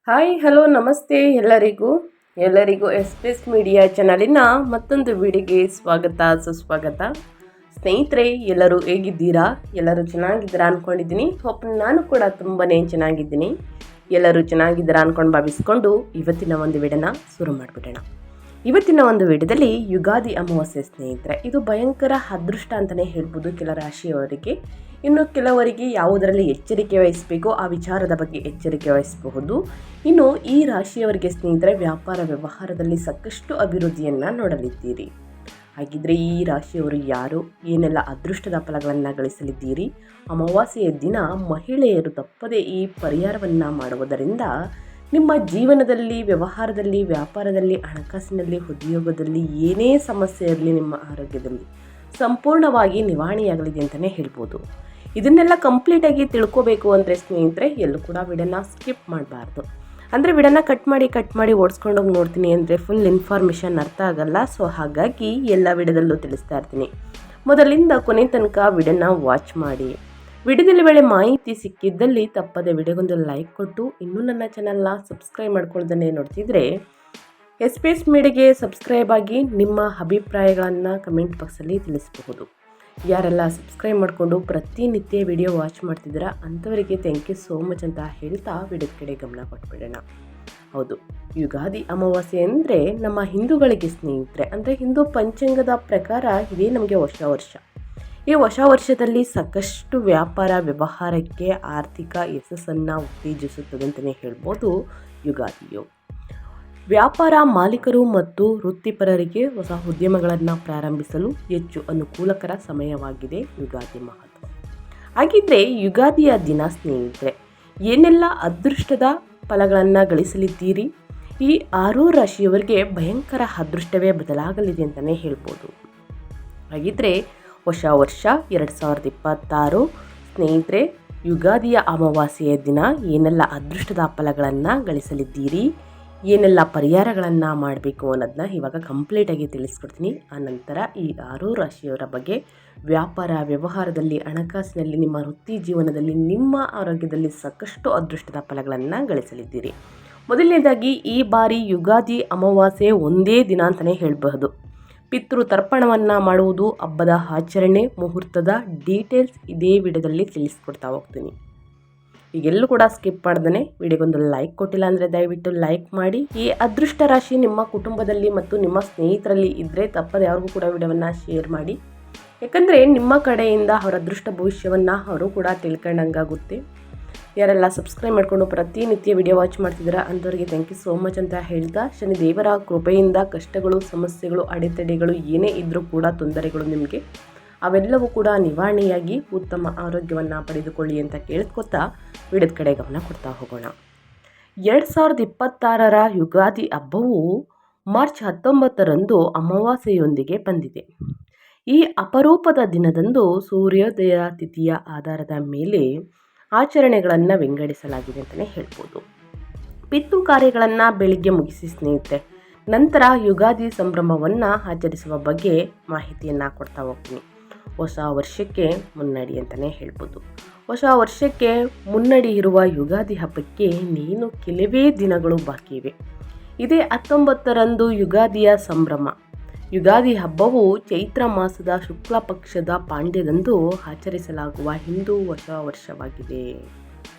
Hi hello ನಮಸ್ತೆ ಎಲ್ಲರಿಗೂ S media ಚಾನಲಿನ ಮತ್ತೊಂದು ವಿಡಿಯೋಗೆ ಸ್ವಾಗತ ಸುಸ್ವಾಗತ. ಸ್ನೇಹಿತರೆ, ಎಲ್ಲರೂ ಹೇಗಿದ್ದೀರಾ? ಎಲ್ಲರೂ ಚೆನ್ನಾಗಿದ್ದೀರಾ ಅಂದ್ಕೊಂಡಿದ್ದೀನಿ. ನಾನು ಕೂಡ ತುಂಬಾ ಚೆನ್ನಾಗಿದ್ದೀನಿ. ಎಲ್ಲರೂ ಚೆನ್ನಾಗಿದ್ದೀರಾ ಅಂದ್ಕೊಂಡು ಭಾವಿಸ್ಕೊಂಡು ಇವತ್ತಿನ ಒಂದು ವಿಡಿಯೋನ ಶುರು ಮಾಡಿಬಿಡೋಣ. ಇವತ್ತಿನ ಒಂದು ವಿಡಿಯೋದಲ್ಲಿ ಯುಗಾದಿ ಅಮಾವಾಸ್ಯೆ ಸ್ನೇಹಿತರೆ, ಇದು ಭಯಂಕರ ಅದೃಷ್ಟ ಅಂತಲೇ ಹೇಳ್ಬೋದು ಕೆಲ ರಾಶಿಯವರಿಗೆ. ಇನ್ನು ಕೆಲವರಿಗೆ ಯಾವುದರಲ್ಲಿ ಎಚ್ಚರಿಕೆ ವಹಿಸಬೇಕು ಆ ವಿಚಾರದ ಬಗ್ಗೆ ಎಚ್ಚರಿಕೆ ವಹಿಸಬಹುದು. ಇನ್ನು ಈ ರಾಶಿಯವರಿಗೆ ಸ್ನೇಹಿತರೆ, ವ್ಯಾಪಾರ ವ್ಯವಹಾರದಲ್ಲಿ ಸಾಕಷ್ಟು ಅಭಿವೃದ್ಧಿಯನ್ನು ನೋಡಲಿದ್ದೀರಿ. ಹಾಗಿದ್ರೆ ಈ ರಾಶಿಯವರು ಯಾರು, ಏನೆಲ್ಲ ಅದೃಷ್ಟದ ಫಲಗಳನ್ನು ಗಳಿಸಲಿದ್ದೀರಿ? ಅಮಾವಾಸ್ಯೆಯ ದಿನ ಮಹಿಳೆಯರು ತಪ್ಪದೇ ಈ ಪರಿಹಾರವನ್ನು ಮಾಡುವುದರಿಂದ ನಿಮ್ಮ ಜೀವನದಲ್ಲಿ, ವ್ಯವಹಾರದಲ್ಲಿ, ವ್ಯಾಪಾರದಲ್ಲಿ, ಹಣಕಾಸಿನಲ್ಲಿ, ಉದ್ಯೋಗದಲ್ಲಿ ಏನೇ ಸಮಸ್ಯೆ ಇರಲಿ ನಿಮ್ಮ ಆರೋಗ್ಯದಲ್ಲಿ ಸಂಪೂರ್ಣವಾಗಿ ನಿವಾರಣೆಯಾಗಲಿದೆ ಅಂತಲೇ ಹೇಳ್ಬೋದು. ಇದನ್ನೆಲ್ಲ ಕಂಪ್ಲೀಟಾಗಿ ತಿಳ್ಕೋಬೇಕು ಅಂದರೆ ಸ್ನೇಹಿತರೆ, ಎಲ್ಲೂ ಕೂಡ ವಿಡಿಯೋನ ಸ್ಕಿಪ್ ಮಾಡಬಾರ್ದು. ಅಂದರೆ ವಿಡಿಯೋನ ಕಟ್ ಮಾಡಿ ಓಡಿಸ್ಕೊಂಡೋಗಿ ನೋಡ್ತೀನಿ ಅಂದರೆ ಫುಲ್ ಇನ್ಫಾರ್ಮೇಷನ್ ಅರ್ಥ ಆಗಲ್ಲ. ಸೊ ಹಾಗಾಗಿ ಎಲ್ಲ ವಿಡಿಯೋದಲ್ಲೂ ತಿಳಿಸ್ತಾ ಇರ್ತೀನಿ. ಮೊದಲಿಂದ ಕೊನೆ ತನಕ ವಿಡಿಯೋನ ವಾಚ್ ಮಾಡಿ. ವಿಡಿಯೋದಲ್ಲಿ ಒಳ್ಳೆ ಮಾಹಿತಿ ಸಿಕ್ಕಿದ್ದಲ್ಲಿ ತಪ್ಪದೆ ವಿಡಿಯೋಗೊಂದು ಲೈಕ್ ಕೊಟ್ಟು, ಇನ್ನೂ ನನ್ನ ಚಾನಲ್ನ ಸಬ್ಸ್ಕ್ರೈಬ್ ಮಾಡ್ಕೊಳ್ದೇ ನೋಡ್ತಿದ್ರೆ ಎಸ್ ಮೀಡಿಯಾಗೆ ಸಬ್ಸ್ಕ್ರೈಬ್ ಆಗಿ ನಿಮ್ಮ ಅಭಿಪ್ರಾಯಗಳನ್ನು ಕಮೆಂಟ್ ಬಾಕ್ಸಲ್ಲಿ ತಿಳಿಸಬಹುದು. ಯಾರೆಲ್ಲ ಸಬ್ಸ್ಕ್ರೈಬ್ ಮಾಡಿಕೊಂಡು ಪ್ರತಿನಿತ್ಯ ವಿಡಿಯೋ ವಾಚ್ ಮಾಡ್ತಿದ್ದೀರಾ ಅಂಥವರಿಗೆ ಥ್ಯಾಂಕ್ ಯು ಸೋ ಮಚ್ ಅಂತ ಹೇಳ್ತಾ ವಿಡಿಯೋದ ಕಡೆ ಗಮನ ಕೊಟ್ಬಿಡೋಣ. ಹೌದು, ಯುಗಾದಿ ಅಮಾವಾಸ್ಯೆ ಅಂದರೆ ನಮ್ಮ ಹಿಂದೂಗಳಿಗೆ ಸ್ನೇಹಿತರೆ, ಅಂದರೆ ಹಿಂದೂ ಪಂಚಾಂಗದ ಪ್ರಕಾರ ಇದೇ ನಮಗೆ ಹೊಸ ವರ್ಷ. ಈ ಹೊಸ ವರ್ಷದಲ್ಲಿ ಸಾಕಷ್ಟು ವ್ಯಾಪಾರ ವ್ಯವಹಾರಕ್ಕೆ ಆರ್ಥಿಕ ಯಶಸ್ಸನ್ನು ಉತ್ತೇಜಿಸುತ್ತದೆ ಅಂತಲೇ ಹೇಳ್ಬೋದು ಯುಗಾದಿಯು. ವ್ಯಾಪಾರ ಮಾಲೀಕರು ಮತ್ತು ವೃತ್ತಿಪರರಿಗೆ ಹೊಸ ಉದ್ಯಮಗಳನ್ನು ಪ್ರಾರಂಭಿಸಲು ಹೆಚ್ಚು ಅನುಕೂಲಕರ ಸಮಯವಾಗಿದೆ ಯುಗಾದಿ ಮಹತ್ವ. ಹಾಗಿದ್ರೆ ಯುಗಾದಿಯ ದಿನ ಸ್ನೇಹಿತರೆ, ಏನೆಲ್ಲ ಅದೃಷ್ಟದ ಫಲಗಳನ್ನು ಗಳಿಸಲಿದ್ದೀರಿ? ಈ 6 ರಾಶಿಯವರಿಗೆ ಭಯಂಕರ ಅದೃಷ್ಟವೇ ಬದಲಾಗಲಿದೆ ಅಂತಲೇ ಹೇಳ್ಬೋದು. ಹಾಗಿದ್ರೆ ಹೊಸ ವರ್ಷ 2026 ಸ್ನೇಹಿತರೆ, ಯುಗಾದಿಯ ಅಮಾವಾಸ್ಯೆಯ ದಿನ ಏನೆಲ್ಲ ಅದೃಷ್ಟದ ಫಲಗಳನ್ನು ಗಳಿಸಲಿದ್ದೀರಿ, ಏನೆಲ್ಲ ಪರಿಹಾರಗಳನ್ನು ಮಾಡಬೇಕು ಅನ್ನೋದನ್ನ ಇವಾಗ ಕಂಪ್ಲೀಟಾಗಿ ತಿಳಿಸ್ಕೊಡ್ತೀನಿ. ಆನಂತರ ಈ 6 ರಾಶಿಯವರ ಬಗ್ಗೆ ವ್ಯಾಪಾರ ವ್ಯವಹಾರದಲ್ಲಿ, ಹಣಕಾಸಿನಲ್ಲಿ, ನಿಮ್ಮ ವೃತ್ತಿ ಜೀವನದಲ್ಲಿ, ನಿಮ್ಮ ಆರೋಗ್ಯದಲ್ಲಿ ಸಾಕಷ್ಟು ಅದೃಷ್ಟದ ಫಲಗಳನ್ನು ಗಳಿಸಲಿದ್ದೀರಿ. ಮೊದಲನೇದಾಗಿ ಈ ಬಾರಿ ಯುಗಾದಿ ಅಮಾವಾಸ್ಯೆ ಒಂದೇ ದಿನ ಅಂತಲೇ ಹೇಳಬಹುದು. ಪಿತೃ ತರ್ಪಣವನ್ನು ಮಾಡುವುದು, ಹಬ್ಬದ ಆಚರಣೆ, ಮುಹೂರ್ತದ ಡೀಟೇಲ್ಸ್ ಇದೇ ವಿಡಿಯೋದಲ್ಲಿ ತಿಳಿಸ್ಕೊಡ್ತಾ ಹೋಗ್ತೀನಿ. ಈಗೆಲ್ಲೂ ಕೂಡ ಸ್ಕಿಪ್ ಮಾಡ್ದೇ ವಿಡಿಯೋಗೊಂದು ಲೈಕ್ ಕೊಟ್ಟಿಲ್ಲ ಅಂದರೆ ದಯವಿಟ್ಟು ಲೈಕ್ ಮಾಡಿ. ಈ ಅದೃಷ್ಟ ರಾಶಿ ನಿಮ್ಮ ಕುಟುಂಬದಲ್ಲಿ ಮತ್ತು ನಿಮ್ಮ ಸ್ನೇಹಿತರಲ್ಲಿ ಇದ್ದರೆ ತಪ್ಪದೆ ಅವ್ರಿಗೂ ಕೂಡ ವಿಡಿಯೋವನ್ನು ಶೇರ್ ಮಾಡಿ. ಯಾಕಂದರೆ ನಿಮ್ಮ ಕಡೆಯಿಂದ ಅವರ ಅದೃಷ್ಟ ಭವಿಷ್ಯವನ್ನು ಅವರು ಕೂಡ ತಿಳ್ಕೊಂಡಂಗಾಗುತ್ತೆ. ಯಾರೆಲ್ಲ ಸಬ್ಸ್ಕ್ರೈಬ್ ಮಾಡಿಕೊಂಡು ಪ್ರತಿನಿತ್ಯ ವಿಡಿಯೋ ವಾಚ್ ಮಾಡ್ತಿದ್ದೀರಾ ಅಂಥವ್ರಿಗೆ ಥ್ಯಾಂಕ್ ಯು ಸೋ ಮಚ್ ಅಂತ ಹೇಳ್ತಾ, ಶನಿ ದೇವರ ಕೃಪೆಯಿಂದ ಕಷ್ಟಗಳು, ಸಮಸ್ಯೆಗಳು, ಅಡೆತಡೆಗಳು ಏನೇ ಇದ್ದರೂ ಕೂಡ, ತೊಂದರೆಗಳು ನಿಮಗೆ ಅವೆಲ್ಲವೂ ಕೂಡ ನಿವಾರಣೆಯಾಗಿ ಉತ್ತಮ ಆರೋಗ್ಯವನ್ನು ಪಡೆದುಕೊಳ್ಳಿ ಅಂತ ಕೇಳ್ಕೊತಾ ವಿಡಿಯೋದ ಕಡೆ ಗಮನ ಕೊಡ್ತಾ ಹೋಗೋಣ. 2026ರ ಯುಗಾದಿ ಹಬ್ಬವು ಮಾರ್ಚ್ 19ರಂದು ಅಮಾವಾಸ್ಯೆಯೊಂದಿಗೆ ಬಂದಿದೆ. ಈ ಅಪರೂಪದ ದಿನದಂದು ಸೂರ್ಯೋದಯ ತಿಥಿಯ ಆಧಾರದ ಮೇಲೆ ಆಚರಣೆಗಳನ್ನು ವಿಂಗಡಿಸಲಾಗಿದೆ ಅಂತಲೇ ಹೇಳ್ಬೋದು. ಪಿತೃ ಕಾರ್ಯಗಳನ್ನು ಬೆಳಿಗ್ಗೆ ಮುಗಿಸಿ ಸ್ನೇಹಿತರೆ, ನಂತರ ಯುಗಾದಿ ಸಂಭ್ರಮವನ್ನು ಆಚರಿಸುವ ಬಗ್ಗೆ ಮಾಹಿತಿಯನ್ನು ಕೊಡ್ತಾ ಹೋಗ್ತೀನಿ. ಹೊಸ ವರ್ಷಕ್ಕೆ ಮುನ್ನಡಿ ಅಂತಲೇ ಹೇಳ್ಬೋದು. ಹೊಸ ವರ್ಷಕ್ಕೆ ಮುನ್ನಡಿ ಇರುವ ಯುಗಾದಿ ಹಬ್ಬಕ್ಕೆ ನೀನು ಕೆಲವೇ ದಿನಗಳು ಬಾಕಿ ಇವೆ. ಇದೇ 19ರಂದು ಯುಗಾದಿಯ ಸಂಭ್ರಮ. ಯುಗಾದಿ ಹಬ್ಬವು ಚೈತ್ರ ಮಾಸದ ಶುಕ್ಲ ಪಕ್ಷದ ಪಾಂಡ್ಯದಂದು ಆಚರಿಸಲಾಗುವ ಹಿಂದೂ ಹೊಸ ವರ್ಷವಾಗಿದೆ.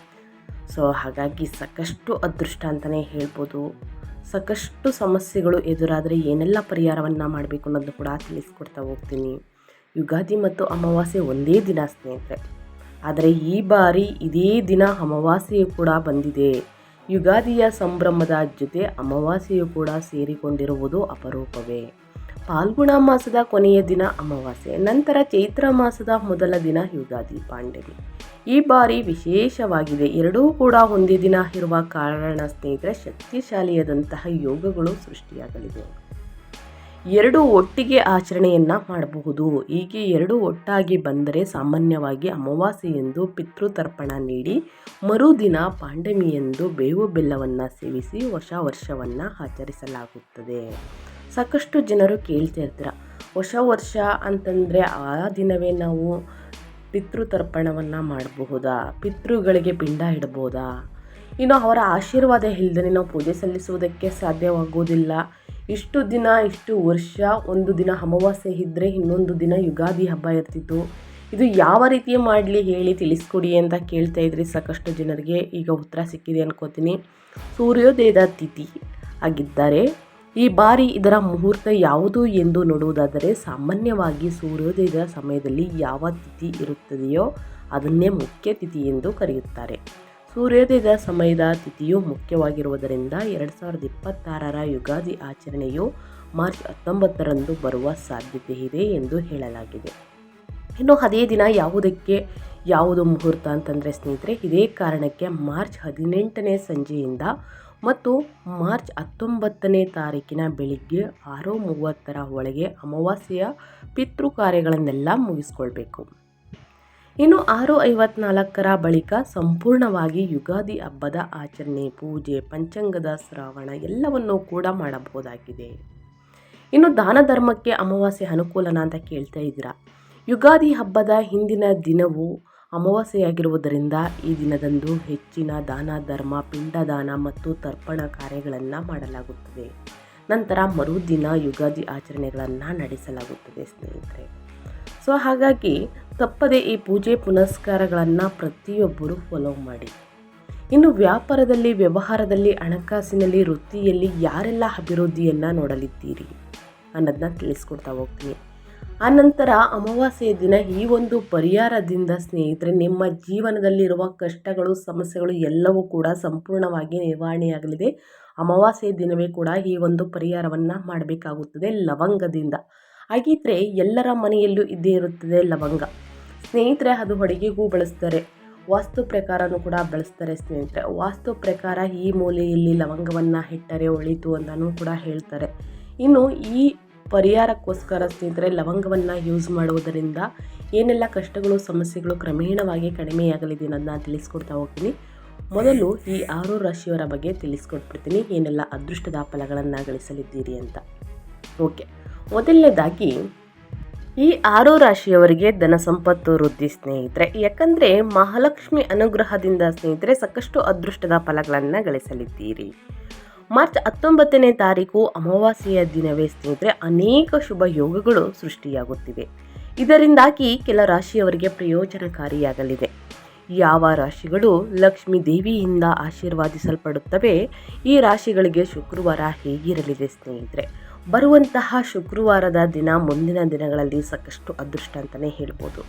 ಸೊ ಹಾಗಾಗಿ ಸಾಕಷ್ಟು ಅದೃಷ್ಟ ಅಂತಲೇ ಹೇಳ್ಬೋದು. ಸಾಕಷ್ಟು ಸಮಸ್ಯೆಗಳು ಎದುರಾದರೆ ಏನೆಲ್ಲ ಪರಿಹಾರವನ್ನು ಮಾಡಬೇಕು ಅನ್ನೋದು ಕೂಡ ತಿಳಿಸ್ಕೊಡ್ತಾ ಹೋಗ್ತೀನಿ. ಯುಗಾದಿ ಮತ್ತು ಅಮಾವಾಸ್ಯೆ ಒಂದೇ ದಿನ ಸ್ನೇಹಿತರೆ, ಆದರೆ ಈ ಬಾರಿ ಇದೇ ದಿನ ಅಮಾವಾಸ್ಯೆಯು ಕೂಡ ಬಂದಿದೆ. ಯುಗಾದಿಯ ಸಂಭ್ರಮದ ಜೊತೆ ಅಮಾವಾಸ್ಯೆಯು ಕೂಡ ಸೇರಿಕೊಂಡಿರುವುದು ಅಪರೂಪವೇ. ಫಾಲ್ಗುಣ ಮಾಸದ ಕೊನೆಯ ದಿನ ಅಮಾವಾಸ್ಯೆ, ನಂತರ ಚೈತ್ರ ಮಾಸದ ಮೊದಲ ದಿನ ಯುಗಾದಿ ಪಾಂಡಮಿ. ಈ ಬಾರಿ ವಿಶೇಷವಾಗಿದೆ. ಎರಡೂ ಕೂಡ ಒಂದೇ ದಿನ ಇರುವ ಕಾರಣ ಸ್ನೇಹಿತರೆ, ಶಕ್ತಿಶಾಲಿಯಾದಂತಹ ಯೋಗಗಳು ಸೃಷ್ಟಿಯಾಗಲಿದೆ. ಎರಡು ಒಟ್ಟಿಗೆ ಆಚರಣೆಯನ್ನು ಮಾಡಬಹುದು. ಹೀಗೆ ಎರಡು ಒಟ್ಟಾಗಿ ಬಂದರೆ ಸಾಮಾನ್ಯವಾಗಿ ಅಮಾವಾಸ್ಯೆಯೆಂದು ಪಿತೃತರ್ಪಣ ನೀಡಿ ಮರುದಿನ ಪಾಂಡಮಿಯೆಂದು ಬೇವು ಬೆಲ್ಲವನ್ನು ಸೇವಿಸಿ ಹೊಸ ವರ್ಷವನ್ನು ಆಚರಿಸಲಾಗುತ್ತದೆ. ಸಾಕಷ್ಟು ಜನರು ಕೇಳ್ತಾ ಇರ್ತೀರ, ಹೊಸ ವರ್ಷ ಅಂತಂದರೆ ಆ ದಿನವೇ ನಾವು ಪಿತೃತರ್ಪಣವನ್ನು ಮಾಡಬಹುದಾ, ಪಿತೃಗಳಿಗೆ ಪಿಂಡ ಇಡಬಹುದಾ, ಇನ್ನು ಅವರ ಆಶೀರ್ವಾದ ಇಲ್ಲದೇ ನಾವು ಪೂಜೆ ಸಲ್ಲಿಸುವುದಕ್ಕೆ ಸಾಧ್ಯವಾಗುವುದಿಲ್ಲ. ಇಷ್ಟು ದಿನ ಇಷ್ಟು ವರ್ಷ ಒಂದು ದಿನ ಅಮಾವಾಸ್ಯೆ ಇದ್ದರೆ ಇನ್ನೊಂದು ದಿನ ಯುಗಾದಿ ಹಬ್ಬ ಇರ್ತಿತ್ತು. ಇದು ಯಾವ ರೀತಿ ಮಾಡಲಿ ಹೇಳಿ ತಿಳಿಸ್ಕೊಡಿ ಅಂತ ಕೇಳ್ತಾ ಇದ್ರಿ ಸಾಕಷ್ಟು ಜನರಿಗೆ. ಈಗ ಉತ್ತರ ಸಿಕ್ಕಿದೆ ಅನ್ಕೋತೀನಿ. ಸೂರ್ಯೋದಯದ ತಿಥಿ ಆಗಿದ್ದಾರೆ. ಈ ಬಾರಿ ಇದರ ಮುಹೂರ್ತ ಯಾವುದು ಎಂದು ನೋಡುವುದಾದರೆ ಸಾಮಾನ್ಯವಾಗಿ ಸೂರ್ಯೋದಯದ ಸಮಯದಲ್ಲಿ ಯಾವ ತಿಥಿ ಇರುತ್ತದೆಯೋ ಅದನ್ನೇ ಮುಖ್ಯ ತಿಥಿ ಎಂದು ಕರೆಯುತ್ತಾರೆ. ಸೂರ್ಯೋದಯದ ಸಮಯದ ತಿಥಿಯು ಮುಖ್ಯವಾಗಿರುವುದರಿಂದ 2026ರ ಯುಗಾದಿ ಆಚರಣೆಯು ಮಾರ್ಚ್ 19ರಂದು ಬರುವ ಸಾಧ್ಯತೆ ಇದೆ ಎಂದು ಹೇಳಲಾಗಿದೆ. ಇನ್ನು ಅದೇ ದಿನ ಯಾವುದು ಮುಹೂರ್ತ ಅಂತಂದರೆ ಸ್ನೇಹಿತರೆ, ಇದೇ ಕಾರಣಕ್ಕೆ ಮಾರ್ಚ್ 18ನೇ ಸಂಜೆಯಿಂದ ಮತ್ತು ಮಾರ್ಚ್ 19ನೇ ತಾರೀಕಿನ ಬೆಳಿಗ್ಗೆ 6:30ರ ಒಳಗೆ ಅಮಾವಾಸ್ಯೆಯ ಪಿತೃ ಕಾರ್ಯಗಳನ್ನೆಲ್ಲ ಮುಗಿಸ್ಕೊಳ್ಬೇಕು. ಇನ್ನು 6:54ರ ಬಳಿಕ ಸಂಪೂರ್ಣವಾಗಿ ಯುಗಾದಿ ಹಬ್ಬದ ಆಚರಣೆ, ಪೂಜೆ, ಪಂಚಾಂಗದ ಶ್ರವಣ ಎಲ್ಲವನ್ನೂ ಕೂಡ ಮಾಡಬಹುದಾಗಿದೆ. ಇನ್ನು ದಾನ ಧರ್ಮಕ್ಕೆ ಅಮಾವಾಸ್ಯೆ ಅನುಕೂಲನ ಅಂತ ಕೇಳ್ತಾ ಇದ್ದೀರಾ. ಯುಗಾದಿ ಹಬ್ಬದ ಹಿಂದಿನ ದಿನವೂ ಅಮಾವಾಸ್ಯೆಯಾಗಿರುವುದರಿಂದ ಈ ದಿನದಂದು ಹೆಚ್ಚಿನ ದಾನ ಧರ್ಮ, ಪಿಂಡದಾನ ಮತ್ತು ತರ್ಪಣ ಕಾರ್ಯಗಳನ್ನು ಮಾಡಲಾಗುತ್ತದೆ. ನಂತರ ಮರುದಿನ ಯುಗಾದಿ ಆಚರಣೆಗಳನ್ನು ನಡೆಸಲಾಗುತ್ತದೆ ಸ್ನೇಹಿತರೆ. ಸೊ ಹಾಗಾಗಿ ತಪ್ಪದೆ ಈ ಪೂಜೆ ಪುನಸ್ಕಾರಗಳನ್ನು ಪ್ರತಿಯೊಬ್ಬರು ಫಾಲೋ ಮಾಡಿ. ಇನ್ನು ವ್ಯಾಪಾರದಲ್ಲಿ, ವ್ಯವಹಾರದಲ್ಲಿ, ಹಣಕಾಸಿನಲ್ಲಿ, ವೃತ್ತಿಯಲ್ಲಿ ಯಾರೆಲ್ಲ ಅಭಿವೃದ್ಧಿಯನ್ನು ನೋಡಲಿದ್ದೀರಿ ಅನ್ನೋದನ್ನ ತಿಳಿಸ್ಕೊಡ್ತಾ ಹೋಗ್ತೀನಿ. ಆನಂತರ ಅಮಾವಾಸ್ಯೆಯ ದಿನ ಈ ಒಂದು ಪರಿಹಾರದಿಂದ ಸ್ನೇಹಿತರೆ ನಿಮ್ಮ ಜೀವನದಲ್ಲಿರುವ ಕಷ್ಟಗಳು, ಸಮಸ್ಯೆಗಳು ಎಲ್ಲವೂ ಕೂಡ ಸಂಪೂರ್ಣವಾಗಿ ನಿವಾರಣೆಯಾಗಲಿದೆ. ಅಮಾವಾಸ್ಯೆಯ ದಿನವೇ ಕೂಡ ಈ ಒಂದು ಪರಿಹಾರವನ್ನು ಮಾಡಬೇಕಾಗುತ್ತದೆ ಲವಂಗದಿಂದ. ಹಾಗಿದ್ರೆ ಎಲ್ಲರ ಮನೆಯಲ್ಲೂ ಇದ್ದೇ ಇರುತ್ತದೆ ಲವಂಗ ಸ್ನೇಹಿತರೆ. ಅದು ಅಡುಗೆಗೂ ಬಳಸ್ತಾರೆ, ವಾಸ್ತು ಪ್ರಕಾರನೂ ಕೂಡ ಬಳಸ್ತಾರೆ ಸ್ನೇಹಿತರೆ. ವಾಸ್ತು ಪ್ರಕಾರ ಈ ಮೂಲೆಯಲ್ಲಿ ಲವಂಗವನ್ನು ಇಟ್ಟರೆ ಒಳಿತು ಅಂತಲೂ ಕೂಡ ಹೇಳ್ತಾರೆ. ಇನ್ನು ಈ ಪರಿಹಾರಕ್ಕೋಸ್ಕರ ಸ್ನೇಹಿತರೆ ಲವಂಗವನ್ನು ಯೂಸ್ ಮಾಡುವುದರಿಂದ ಏನೆಲ್ಲ ಕಷ್ಟಗಳು, ಸಮಸ್ಯೆಗಳು ಕ್ರಮೇಣವಾಗಿ ಕಡಿಮೆಯಾಗಲಿದೆ ಅನ್ನೋದನ್ನ ತಿಳಿಸ್ಕೊಡ್ತಾ ಹೋಗ್ತೀನಿ. ಮೊದಲು ಈ 6 ರಾಶಿಯವರ ಬಗ್ಗೆ ತಿಳಿಸ್ಕೊಟ್ಬಿಡ್ತೀನಿ, ಏನೆಲ್ಲ ಅದೃಷ್ಟದ ಫಲಗಳನ್ನು ಗಳಿಸಲಿದ್ದೀರಿ ಅಂತ. ಓಕೆ, ಮೊದಲನೇದಾಗಿ ಈ 6 ರಾಶಿಯವರಿಗೆ ಧನ ಸಂಪತ್ತು ವೃದ್ಧಿ ಸ್ನೇಹಿತರೆ. ಯಾಕಂದರೆ ಮಹಾಲಕ್ಷ್ಮಿ ಅನುಗ್ರಹದಿಂದ ಸ್ನೇಹಿತರೆ ಸಾಕಷ್ಟು ಅದೃಷ್ಟದ ಫಲಗಳನ್ನು ಗಳಿಸಲಿದ್ದೀರಿ. ಮಾರ್ಚ್ 19ನೇ ತಾರೀಕು ಅಮಾವಾಸ್ಯೆಯ ದಿನವೇ ಸ್ನೇಹಿತರೆ ಅನೇಕ ಶುಭ ಯೋಗಗಳು ಸೃಷ್ಟಿಯಾಗುತ್ತಿವೆ. ಇದರಿಂದಾಗಿ ಕೆಲ ರಾಶಿಯವರಿಗೆ ಪ್ರಯೋಜನಕಾರಿಯಾಗಲಿದೆ. ಯಾವ ರಾಶಿಗಳು ಲಕ್ಷ್ಮೀ ದೇವಿಯಿಂದ ಆಶೀರ್ವಾದಿಸಲ್ಪಡುತ್ತವೆ, ಈ ರಾಶಿಗಳಿಗೆ ಶುಕ್ರವಾರ ಹೇಗಿರಲಿದೆ ಸ್ನೇಹಿತರೆ. ಬರುವಂತಹ ಶುಕ್ರವಾರದ ದಿನ ಮುಂದಿನ ದಿನಗಳಲ್ಲಿ ಸಾಕಷ್ಟು ಅದೃಷ್ಟ ಅಂತಲೇ ಹೇಳ್ಬೋದು.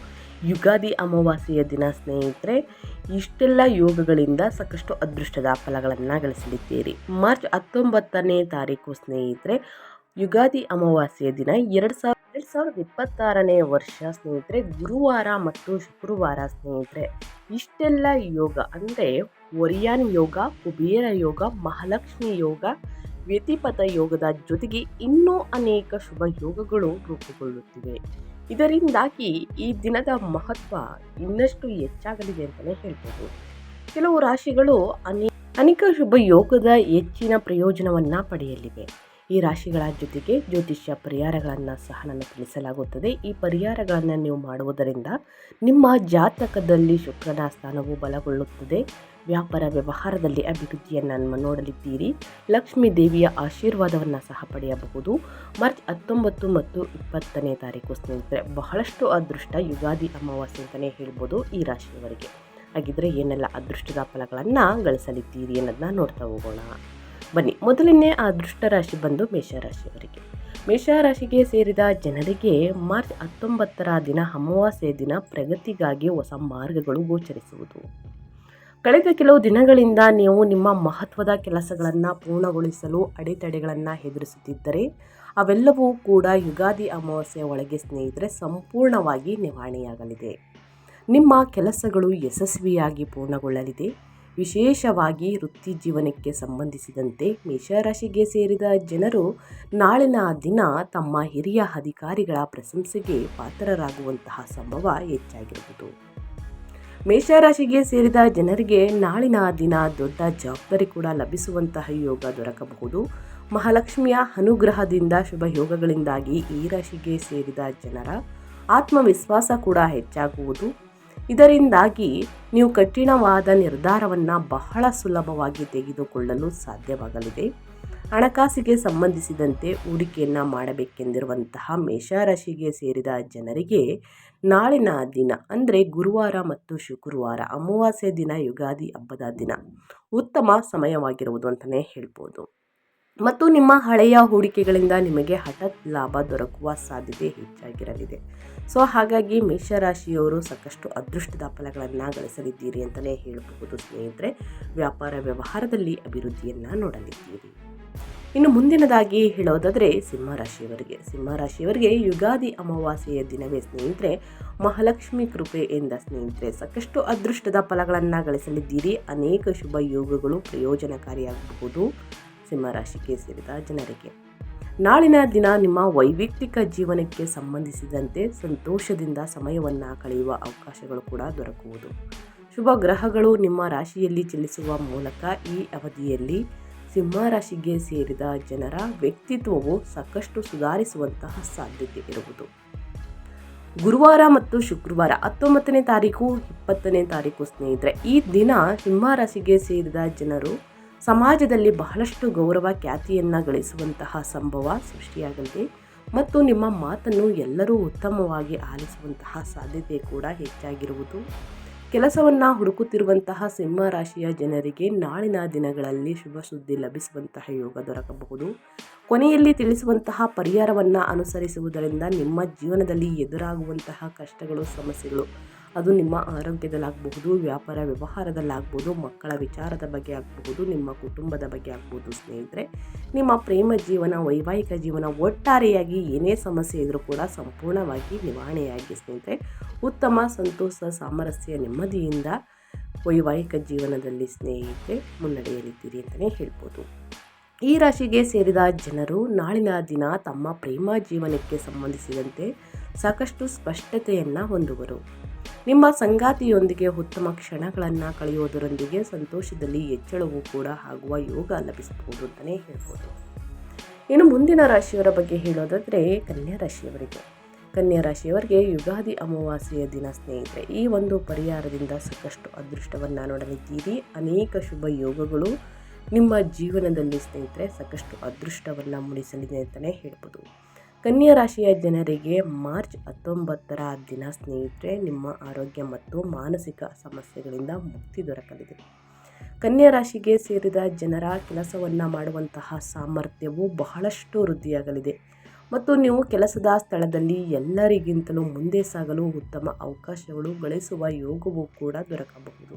ಯುಗಾದಿ ಅಮಾವಾಸ್ಯೆಯ ದಿನ ಸ್ನೇಹಿತರೆ ಇಷ್ಟೆಲ್ಲ ಯೋಗಗಳಿಂದ ಸಾಕಷ್ಟು ಅದೃಷ್ಟದ ಫಲಗಳನ್ನು ಗಳಿಸಲಿದ್ದೀರಿ. ಮಾರ್ಚ್ 19ನೇ ತಾರೀಕು ಸ್ನೇಹಿತರೆ ಯುಗಾದಿ ಅಮಾವಾಸ್ಯೆಯ ದಿನ 2026ನೇ ವರ್ಷ ಸ್ನೇಹಿತರೆ ಗುರುವಾರ ಮತ್ತು ಶುಕ್ರವಾರ ಸ್ನೇಹಿತರೆ ಇಷ್ಟೆಲ್ಲ ಯೋಗ ಅಂದರೆ ಒರಿಯಾನ್ ಯೋಗ, ಕುಬೇರ ಯೋಗ, ಮಹಾಲಕ್ಷ್ಮಿ ಯೋಗ, ವ್ಯತಿಪಥ ಯೋಗದ ಜೊತೆಗೆ ಇನ್ನೂ ಅನೇಕ ಶುಭ ಯೋಗಗಳು ರೂಪುಗೊಳ್ಳುತ್ತಿವೆ. ಇದರಿಂದಾಗಿ ಈ ದಿನದ ಮಹತ್ವ ಇನ್ನಷ್ಟು ಹೆಚ್ಚಾಗಲಿದೆ ಅಂತಲೇ ಹೇಳ್ಬೋದು. ಕೆಲವು ರಾಶಿಗಳು ಅನೇಕ ಶುಭ ಯೋಗದ ಹೆಚ್ಚಿನ ಪ್ರಯೋಜನವನ್ನು ಪಡೆಯಲಿವೆ. ಈ ರಾಶಿಗಳ ಜೊತೆಗೆ ಜ್ಯೋತಿಷ್ಯ ಪರಿಹಾರಗಳನ್ನು ಸಹ ನಾನು ತಿಳಿಸಲಾಗುತ್ತದೆ. ಈ ಪರಿಹಾರಗಳನ್ನು ನೀವು ಮಾಡುವುದರಿಂದ ನಿಮ್ಮ ಜಾತಕದಲ್ಲಿ ಶುಕ್ರನ ಸ್ಥಾನವು ಬಲಗೊಳ್ಳುತ್ತದೆ. ವ್ಯಾಪಾರ ವ್ಯವಹಾರದಲ್ಲಿ ಅಭಿವೃದ್ಧಿಯನ್ನು ನೋಡಲಿದ್ದೀರಿ. ಲಕ್ಷ್ಮೀ ದೇವಿಯ ಆಶೀರ್ವಾದವನ್ನು ಸಹ ಪಡೆಯಬಹುದು. ಮಾರ್ಚ್ 19 ಮತ್ತು 20ನೇ ತಾರೀಕು ಸ್ನೇಹಿತರೆ ಬಹಳಷ್ಟು ಅದೃಷ್ಟ ಯುಗಾದಿ ಅಮಾವಾಸ್ಯೆ ಅಂತಲೇ ಹೇಳ್ಬೋದು ಈ ರಾಶಿಯವರಿಗೆ. ಹಾಗಿದ್ರೆ ಏನೆಲ್ಲ ಅದೃಷ್ಟದ ಫಲಗಳನ್ನು ಗಳಿಸಲಿದ್ದೀರಿ ಅನ್ನೋದನ್ನ ನೋಡ್ತಾ ಹೋಗೋಣ ಬನ್ನಿ. ಮೊದಲನೇ ಅದೃಷ್ಟ ರಾಶಿ ಬಂದು ಮೇಷರಾಶಿಯವರಿಗೆ. ಮೇಷರಾಶಿಗೆ ಸೇರಿದ ಜನರಿಗೆ ಮಾರ್ಚ್ 19ರ ದಿನ ಅಮಾವಾಸ್ಯೆ ದಿನ ಪ್ರಗತಿಗಾಗಿ ಹೊಸ ಮಾರ್ಗಗಳು ಗೋಚರಿಸುವುದು. ಕಳೆದ ಕೆಲವು ದಿನಗಳಿಂದ ನೀವು ನಿಮ್ಮ ಮಹತ್ವದ ಕೆಲಸಗಳನ್ನು ಪೂರ್ಣಗೊಳಿಸಲು ಅಡೆತಡೆಗಳನ್ನು ಎದುರಿಸುತ್ತಿದ್ದರೆ ಅವೆಲ್ಲವೂ ಕೂಡ ಯುಗಾದಿ ಅಮಾವಾಸ್ಯೆಯ ಒಳಗೆ ಸ್ನೇಹಿತರೆ ಸಂಪೂರ್ಣವಾಗಿ ನಿವಾರಣೆಯಾಗಲಿದೆ. ನಿಮ್ಮ ಕೆಲಸಗಳು ಯಶಸ್ವಿಯಾಗಿ ಪೂರ್ಣಗೊಳ್ಳಲಿದೆ. ವಿಶೇಷವಾಗಿ ವೃತ್ತಿ ಜೀವನಕ್ಕೆ ಸಂಬಂಧಿಸಿದಂತೆ ಮೇಷರಾಶಿಗೆ ಸೇರಿದ ಜನರು ನಾಳಿನ ದಿನ ತಮ್ಮ ಹಿರಿಯ ಅಧಿಕಾರಿಗಳ ಪ್ರಶಂಸೆಗೆ ಪಾತ್ರರಾಗುವಂತಹ ಸಂಭವ ಹೆಚ್ಚಾಗಿರುವುದು. ಮೇಷರಾಶಿಗೆ ಸೇರಿದ ಜನರಿಗೆ ನಾಳಿನ ದಿನ ದೊಡ್ಡ ಜವಾಬ್ದಾರಿ ಕೂಡ ಲಭಿಸುವಂತಹ ಯೋಗ ದೊರಕಬಹುದು. ಮಹಾಲಕ್ಷ್ಮಿಯ ಅನುಗ್ರಹದಿಂದ ಶುಭ ಯೋಗಗಳಿಂದಾಗಿ ಈ ರಾಶಿಗೆ ಸೇರಿದ ಜನರ ಆತ್ಮವಿಶ್ವಾಸ ಕೂಡ ಹೆಚ್ಚಾಗುವುದು. ಇದರಿಂದಾಗಿ ನೀವು ಕಠಿಣವಾದ ನಿರ್ಧಾರವನ್ನು ಬಹಳ ಸುಲಭವಾಗಿ ತೆಗೆದುಕೊಳ್ಳಲು ಸಾಧ್ಯವಾಗಲಿದೆ. ಹಣಕಾಸಿಗೆ ಸಂಬಂಧಿಸಿದಂತೆ ಹೂಡಿಕೆಯನ್ನು ಮಾಡಬೇಕೆಂದಿರುವಂತಹ ಮೇಷರಾಶಿಗೆ ಸೇರಿದ ಜನರಿಗೆ ನಾಳಿನ ದಿನ ಅಂದರೆ ಗುರುವಾರ ಮತ್ತು ಶುಕ್ರವಾರ ಅಮಾವಾಸ್ಯೆ ದಿನ, ಯುಗಾದಿ ಹಬ್ಬದ ದಿನ ಉತ್ತಮ ಸಮಯವಾಗಿರುವುದು ಅಂತಲೇ ಹೇಳ್ಬೋದು. ಮತ್ತು ನಿಮ್ಮ ಹಳೆಯ ಹೂಡಿಕೆಗಳಿಂದ ನಿಮಗೆ ಹಠಾತ್ ಲಾಭ ದೊರಕುವ ಸಾಧ್ಯತೆ ಹೆಚ್ಚಾಗಿರಲಿದೆ. ಸೊ ಹಾಗಾಗಿ ಮೇಷರಾಶಿಯವರು ಸಾಕಷ್ಟು ಅದೃಷ್ಟದ ಫಲಗಳನ್ನು ಗಳಿಸಲಿದ್ದೀರಿ ಅಂತಲೇ ಹೇಳಬಹುದು ಸ್ನೇಹಿತರೆ. ವ್ಯಾಪಾರ ವ್ಯವಹಾರದಲ್ಲಿ ಅಭಿವೃದ್ಧಿಯನ್ನು ನೋಡಲಿದ್ದೀರಿ. ಇನ್ನು ಮುಂದಿನದಾಗಿ ಹೇಳೋದಾದರೆ ಸಿಂಹರಾಶಿಯವರಿಗೆ ಯುಗಾದಿ ಅಮಾವಾಸ್ಯೆಯ ದಿನವೇ ಸ್ನೇಹಿತರೆ ಮಹಾಲಕ್ಷ್ಮಿ ಕೃಪೆಯಿಂದ ಸ್ನೇಹಿತರೆ ಸಾಕಷ್ಟು ಅದೃಷ್ಟದ ಫಲಗಳನ್ನು ಗಳಿಸಲಿದ್ದೀರಿ. ಅನೇಕ ಶುಭ ಯೋಗಗಳು ಪ್ರಯೋಜನಕಾರಿಯಾಗಬಹುದು ಸಿಂಹರಾಶಿಗೆ ಸೇರಿದ ಜನರಿಗೆ. ನಾಳಿನ ದಿನ ನಿಮ್ಮ ವೈಯಕ್ತಿಕ ಜೀವನಕ್ಕೆ ಸಂಬಂಧಿಸಿದಂತೆ ಸಂತೋಷದಿಂದ ಸಮಯವನ್ನು ಕಳೆಯುವ ಅವಕಾಶಗಳು ಕೂಡ ದೊರಕುವುದು. ಶುಭ ಗ್ರಹಗಳು ನಿಮ್ಮ ರಾಶಿಯಲ್ಲಿ ಚಲಿಸುವ ಮೂಲಕ ಈ ಅವಧಿಯಲ್ಲಿ ಸಿಂಹರಾಶಿಗೆ ಸೇರಿದ ಜನರ ವ್ಯಕ್ತಿತ್ವವು ಸಾಕಷ್ಟು ಸುಧಾರಿಸುವಂತಹ ಸಾಧ್ಯತೆ ಇರುವುದು. ಗುರುವಾರ ಮತ್ತು ಶುಕ್ರವಾರ 19ನೇ ತಾರೀಕು 20ನೇ ತಾರೀಕು ಸ್ನೇಹಿತರೆ, ಈ ದಿನ ಸಿಂಹರಾಶಿಗೆ ಸೇರಿದ ಜನರು ಸಮಾಜದಲ್ಲಿ ಬಹಳಷ್ಟು ಗೌರವ ಖ್ಯಾತಿಯನ್ನು ಗಳಿಸುವಂತಹ ಸಂಭವ ಸೃಷ್ಟಿಯಾಗಲಿದೆ ಮತ್ತು ನಿಮ್ಮ ಮಾತನ್ನು ಎಲ್ಲರೂ ಉತ್ತಮವಾಗಿ ಆಲಿಸುವಂತಹ ಸಾಧ್ಯತೆ ಕೂಡ ಹೆಚ್ಚಾಗಿರುವುದು. ಕೆಲಸವನ್ನು ಹುಡುಕುತ್ತಿರುವಂತಹ ಸಿಂಹರಾಶಿಯ ಜನರಿಗೆ ನಾಳಿನ ದಿನಗಳಲ್ಲಿ ಶುಭ ಸುದ್ದಿ ಲಭಿಸುವಂತಹ ಯೋಗ ದೊರಕಬಹುದು. ಕೊನೆಯಲ್ಲಿ ತಿಳಿಸುವಂತಹ ಪರಿಹಾರವನ್ನು ಅನುಸರಿಸುವುದರಿಂದ ನಿಮ್ಮ ಜೀವನದಲ್ಲಿ ಎದುರಾಗುವಂತಹ ಕಷ್ಟಗಳು, ಸಮಸ್ಯೆಗಳು ಅದು ನಿಮ್ಮ ಆರೋಗ್ಯದಲ್ಲಾಗಬಹುದು, ವ್ಯಾಪಾರ ವ್ಯವಹಾರದಲ್ಲಾಗಬಹುದು, ಮಕ್ಕಳ ವಿಚಾರದ ಬಗ್ಗೆ ಆಗಬಹುದು, ನಿಮ್ಮ ಕುಟುಂಬದ ಬಗ್ಗೆ ಆಗಬಹುದು ಸ್ನೇಹಿತರೆ. ನಿಮ್ಮ ಪ್ರೇಮ ಜೀವನ, ವೈವಾಹಿಕ ಜೀವನ ಒಟ್ಟಾರೆಯಾಗಿ ಏನೇ ಸಮಸ್ಯೆ ಇದ್ರೂ ಕೂಡ ಸಂಪೂರ್ಣವಾಗಿ ನಿವಾರಣೆಯಾಗಿ ಸ್ನೇಹಿತರೆ ಉತ್ತಮ ಸಂತೋಷ, ಸಾಮರಸ್ಯ, ನೆಮ್ಮದಿಯಿಂದ ವೈವಾಹಿಕ ಜೀವನದಲ್ಲಿ ಸ್ನೇಹಿತರೆ ಮುನ್ನಡೆಯಲಿದ್ದೀರಿ ಅಂತಲೇ ಹೇಳ್ಬೋದು. ಈ ರಾಶಿಗೆ ಸೇರಿದ ಜನರು ನಾಳಿನ ದಿನ ತಮ್ಮ ಪ್ರೇಮ ಜೀವನಕ್ಕೆ ಸಂಬಂಧಿಸಿದಂತೆ ಸಾಕಷ್ಟು ಸ್ಪಷ್ಟತೆಯನ್ನು ಹೊಂದುವರು. ನಿಮ್ಮ ಸಂಗಾತಿಯೊಂದಿಗೆ ಉತ್ತಮ ಕ್ಷಣಗಳನ್ನು ಕಳೆಯುವುದರೊಂದಿಗೆ ಸಂತೋಷದಲ್ಲಿ ಹೆಚ್ಚಳವೂ ಕೂಡ ಆಗುವ ಯೋಗ ಲಭಿಸಬಹುದು ಅಂತಲೇ ಹೇಳ್ಬೋದು. ಇನ್ನು ಮುಂದಿನ ರಾಶಿಯವರ ಬಗ್ಗೆ ಹೇಳೋದಾದರೆ ಕನ್ಯಾ ರಾಶಿಯವರಿಗೆ ಯುಗಾದಿ ಅಮಾವಾಸ್ಯೆಯ ದಿನ ಸ್ನೇಹಿತರೆ ಈ ಒಂದು ಪರಿಹಾರದಿಂದ ಸಾಕಷ್ಟು ಅದೃಷ್ಟವನ್ನು ನೋಡಲಿದ್ದೀರಿ. ಅನೇಕ ಶುಭ ಯೋಗಗಳು ನಿಮ್ಮ ಜೀವನದಲ್ಲಿ ಸ್ನೇಹಿತರೆ ಸಾಕಷ್ಟು ಅದೃಷ್ಟವನ್ನು ಮೂಡಿಸಲಿದೆ ಅಂತಲೇ ಹೇಳ್ಬೋದು. ಕನ್ಯಾ ರಾಶಿಯ ಜನರಿಗೆ ಮಾರ್ಚ್ 19ರ ದಿನ ಸ್ನೇಹಿತರೆ ನಿಮ್ಮ ಆರೋಗ್ಯ ಮತ್ತು ಮಾನಸಿಕ ಸಮಸ್ಯೆಗಳಿಂದ ಮುಕ್ತಿ ದೊರಕಲಿದೆ. ಕನ್ಯಾ ರಾಶಿಗೆ ಸೇರಿದ ಜನರ ಕೆಲಸವನ್ನು ಮಾಡುವಂತಹ ಸಾಮರ್ಥ್ಯವು ಬಹಳಷ್ಟು ವೃದ್ಧಿಯಾಗಲಿದೆ ಮತ್ತು ನೀವು ಕೆಲಸದ ಸ್ಥಳದಲ್ಲಿ ಎಲ್ಲರಿಗಿಂತಲೂ ಮುಂದೆ ಸಾಗಲು ಉತ್ತಮ ಅವಕಾಶಗಳು ಗಳಿಸುವ ಯೋಗವೂ ಕೂಡ ದೊರಕಬಹುದು.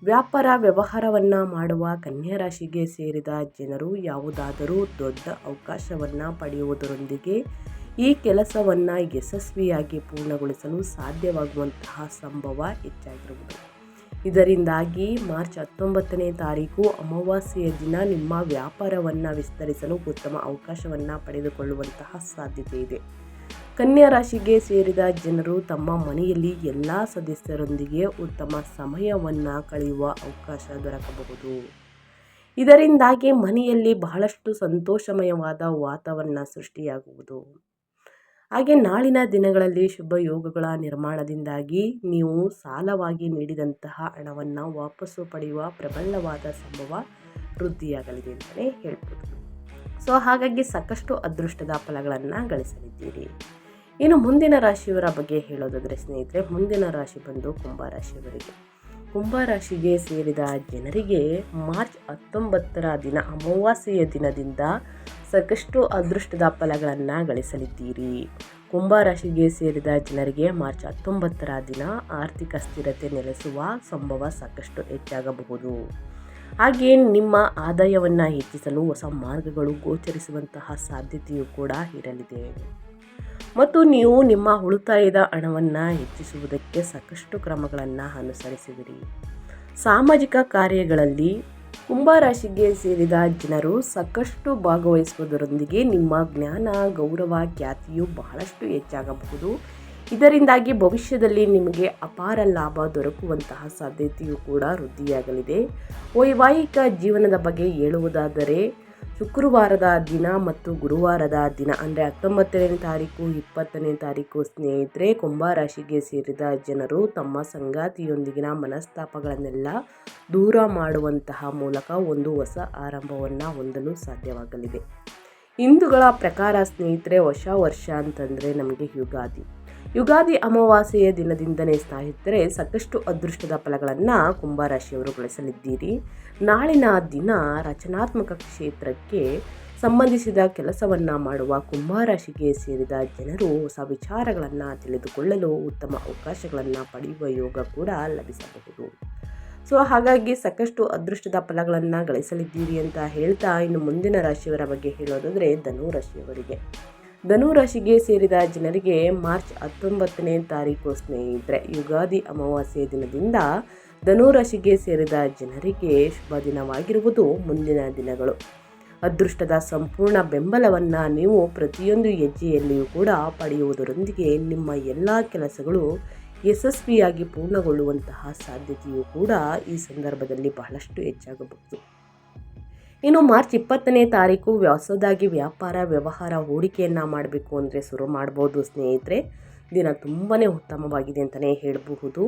ವ್ಯಾಪಾರ ವ್ಯವಹಾರವನ್ನು ಮಾಡುವ ಕನ್ಯಾ ರಾಶಿಗೆ ಸೇರಿದ ಜನರು ಯಾವುದಾದರೂ ದೊಡ್ಡ ಅವಕಾಶವನ್ನು ಪಡೆಯುವುದರೊಂದಿಗೆ ಈ ಕೆಲಸವನ್ನು ಯಶಸ್ವಿಯಾಗಿ ಪೂರ್ಣಗೊಳಿಸಲು ಸಾಧ್ಯವಾಗುವಂತಹ ಸಂಭವ ಹೆಚ್ಚಾಗಿರುವುದು. ಇದರಿಂದಾಗಿ ಮಾರ್ಚ್ 19ನೇ ತಾರೀಕು ಅಮಾವಾಸ್ಯೆಯ ದಿನ ನಿಮ್ಮ ವ್ಯಾಪಾರವನ್ನು ವಿಸ್ತರಿಸಲು ಉತ್ತಮ ಅವಕಾಶವನ್ನು ಪಡೆದುಕೊಳ್ಳುವಂತಹ ಸಾಧ್ಯತೆ ಇದೆ. ಕನ್ಯಾ ರಾಶಿಗೆ ಸೇರಿದ ಜನರು ತಮ್ಮ ಮನೆಯಲ್ಲಿ ಎಲ್ಲ ಸದಸ್ಯರೊಂದಿಗೆ ಉತ್ತಮ ಸಮಯವನ್ನು ಕಳೆಯುವ ಅವಕಾಶ ದೊರಕಬಹುದು. ಇದರಿಂದಾಗಿ ಮನೆಯಲ್ಲಿ ಬಹಳಷ್ಟು ಸಂತೋಷಮಯವಾದ ವಾತಾವರಣ ಸೃಷ್ಟಿಯಾಗುವುದು. ಹಾಗೆ ನಾಳಿನ ದಿನಗಳಲ್ಲಿ ಶುಭ ಯೋಗಗಳ ನಿರ್ಮಾಣದಿಂದಾಗಿ ನೀವು ಸಾಲವಾಗಿ ನೀಡಿದಂತಹ ಹಣವನ್ನು ವಾಪಸ್ಸು ಪಡೆಯುವ ಪ್ರಬಲವಾದ ಸಂಭವ ವೃದ್ಧಿಯಾಗಲಿದೆ ಅಂತಲೇ ಹೇಳ್ಬೋದು. ಸೊ ಹಾಗಾಗಿ ಸಾಕಷ್ಟು ಅದೃಷ್ಟದ ಫಲಗಳನ್ನು ಗಳಿಸಲಿದ್ದೀರಿ. ಇನ್ನು ಮುಂದಿನ ರಾಶಿಯವರ ಬಗ್ಗೆ ಹೇಳೋದಾದರೆ ಸ್ನೇಹಿತರೆ, ಮುಂದಿನ ರಾಶಿ ಬಂದು ಕುಂಭರಾಶಿಗೆ ಸೇರಿದ ಜನರಿಗೆ ಮಾರ್ಚ್ 19ರ ದಿನ ಅಮಾವಾಸ್ಯೆಯ ದಿನದಿಂದ ಸಾಕಷ್ಟು ಅದೃಷ್ಟದ ಫಲಗಳನ್ನು ಗಳಿಸಲಿದ್ದೀರಿ. ಕುಂಭರಾಶಿಗೆ ಸೇರಿದ ಜನರಿಗೆ ಮಾರ್ಚ್ 19ರ ದಿನ ಆರ್ಥಿಕ ಸ್ಥಿರತೆ ನೆಲೆಸುವ ಸಂಭವ ಸಾಕಷ್ಟು ಹೆಚ್ಚಾಗಬಹುದು. ಹಾಗೆಯೇ ನಿಮ್ಮ ಆದಾಯವನ್ನು ಹೆಚ್ಚಿಸಲು ಹೊಸ ಮಾರ್ಗಗಳು ಗೋಚರಿಸುವಂತಹ ಸಾಧ್ಯತೆಯೂ ಕೂಡ ಇರಲಿದೆ ಮತ್ತು ನೀವು ನಿಮ್ಮ ಉಳಿತಾಯದ ಹಣವನ್ನು ಹೆಚ್ಚಿಸುವುದಕ್ಕೆ ಸಾಕಷ್ಟು ಕ್ರಮಗಳನ್ನು ಅನುಸರಿಸುವಿರಿ. ಸಾಮಾಜಿಕ ಕಾರ್ಯಗಳಲ್ಲಿ ಕುಂಭರಾಶಿಗೆ ಸೇರಿದ ಜನರು ಸಾಕಷ್ಟು ಭಾಗವಹಿಸುವುದರೊಂದಿಗೆ ನಿಮ್ಮ ಜ್ಞಾನ, ಗೌರವ, ಖ್ಯಾತಿಯು ಬಹಳಷ್ಟು ಹೆಚ್ಚಾಗಬಹುದು. ಇದರಿಂದಾಗಿ ಭವಿಷ್ಯದಲ್ಲಿ ನಿಮಗೆ ಅಪಾರ ಲಾಭ ದೊರಕುವಂತಹ ಸಾಧ್ಯತೆಯೂ ಕೂಡ ವೃದ್ಧಿಯಾಗಲಿದೆ. ವೈವಾಹಿಕ ಜೀವನದ ಬಗ್ಗೆ ಹೇಳುವುದಾದರೆ ಶುಕ್ರವಾರದ ದಿನ ಮತ್ತು ಗುರುವಾರದ ದಿನ ಅಂದರೆ 19ನೇ ತಾರೀಕು 20ನೇ ತಾರೀಕು ಸ್ನೇಹಿತರೆ ಕುಂಭರಾಶಿಗೆ ಸೇರಿದ ಜನರು ತಮ್ಮ ಸಂಗಾತಿಯೊಂದಿಗಿನ ಮನಸ್ತಾಪಗಳನ್ನೆಲ್ಲ ದೂರ ಮಾಡುವಂತಹ ಮೂಲಕ ಒಂದು ಹೊಸ ಆರಂಭವನ್ನು ಹೊಂದಲು ಸಾಧ್ಯವಾಗಲಿದೆ. ಹಿಂದೂಗಳ ಪ್ರಕಾರ ಸ್ನೇಹಿತರೆ ಹೊಸ ವರ್ಷ ಅಂತಂದರೆ ನಮಗೆ ಯುಗಾದಿ ಅಮಾವಾಸ್ಯೆಯ ದಿನದಿಂದನೇ ಸ್ನೇಹಿತರೆ ಸಾಕಷ್ಟು ಅದೃಷ್ಟದ ಫಲಗಳನ್ನು ಕುಂಭರಾಶಿಯವರು ಗಳಿಸಲಿದ್ದೀರಿ. ನಾಳಿನ ದಿನ ರಚನಾತ್ಮಕ ಕ್ಷೇತ್ರಕ್ಕೆ ಸಂಬಂಧಿಸಿದ ಕೆಲಸವನ್ನು ಮಾಡುವ ಕುಂಭರಾಶಿಗೆ ಸೇರಿದ ಜನರು ಹೊಸ ವಿಚಾರಗಳನ್ನು ತಿಳಿದುಕೊಳ್ಳಲು ಉತ್ತಮ ಅವಕಾಶಗಳನ್ನು ಪಡೆಯುವ ಯೋಗ ಕೂಡ ಲಭಿಸಬಹುದು. ಹಾಗಾಗಿ ಸಾಕಷ್ಟು ಅದೃಷ್ಟದ ಫಲಗಳನ್ನು ಗಳಿಸಲಿದ್ದೀರಿ ಅಂತ ಹೇಳ್ತಾ ಇನ್ನು ಮುಂದಿನ ರಾಶಿಯವರ ಬಗ್ಗೆ ಹೇಳೋದಾದರೆ ಧನುರಾಶಿಗೆ ಸೇರಿದ ಜನರಿಗೆ ಮಾರ್ಚ್ 19ನೇ ತಾರೀಕು ಸ್ನೇಹಿತರೆ ಯುಗಾದಿ ಅಮಾವಾಸ್ಯೆ ದಿನದಿಂದ ಧನುರಾಶಿಗೆ ಸೇರಿದ ಜನರಿಗೆ ಶುಭ ದಿನವಾಗಿರುವುದು. ಮುಂದಿನ ದಿನಗಳು ಅದೃಷ್ಟದ ಸಂಪೂರ್ಣ ಬೆಂಬಲವನ್ನು ನೀವು ಪ್ರತಿಯೊಂದು ಹೆಜ್ಜೆಯಲ್ಲಿಯೂ ಕೂಡ ಪಡೆಯುವುದರೊಂದಿಗೆ ನಿಮ್ಮ ಎಲ್ಲ ಕೆಲಸಗಳು ಯಶಸ್ವಿಯಾಗಿ ಪೂರ್ಣಗೊಳ್ಳುವಂತಹ ಸಾಧ್ಯತೆಯೂ ಕೂಡ ಈ ಸಂದರ್ಭದಲ್ಲಿ ಬಹಳಷ್ಟು ಹೆಚ್ಚಾಗಬಹುದು. ಇನ್ನು ಮಾರ್ಚ್ 20ನೇ ತಾರೀಕು ಹೊಸದಾಗಿ ವ್ಯಾಪಾರ ವ್ಯವಹಾರ ಹೂಡಿಕೆಯನ್ನು ಮಾಡಬೇಕು ಅಂದರೆ ಶುರು ಮಾಡ್ಬೋದು ಸ್ನೇಹಿತರೆ. ದಿನ ತುಂಬಾ ಉತ್ತಮವಾಗಿದೆ ಅಂತಲೇ ಹೇಳಬಹುದು.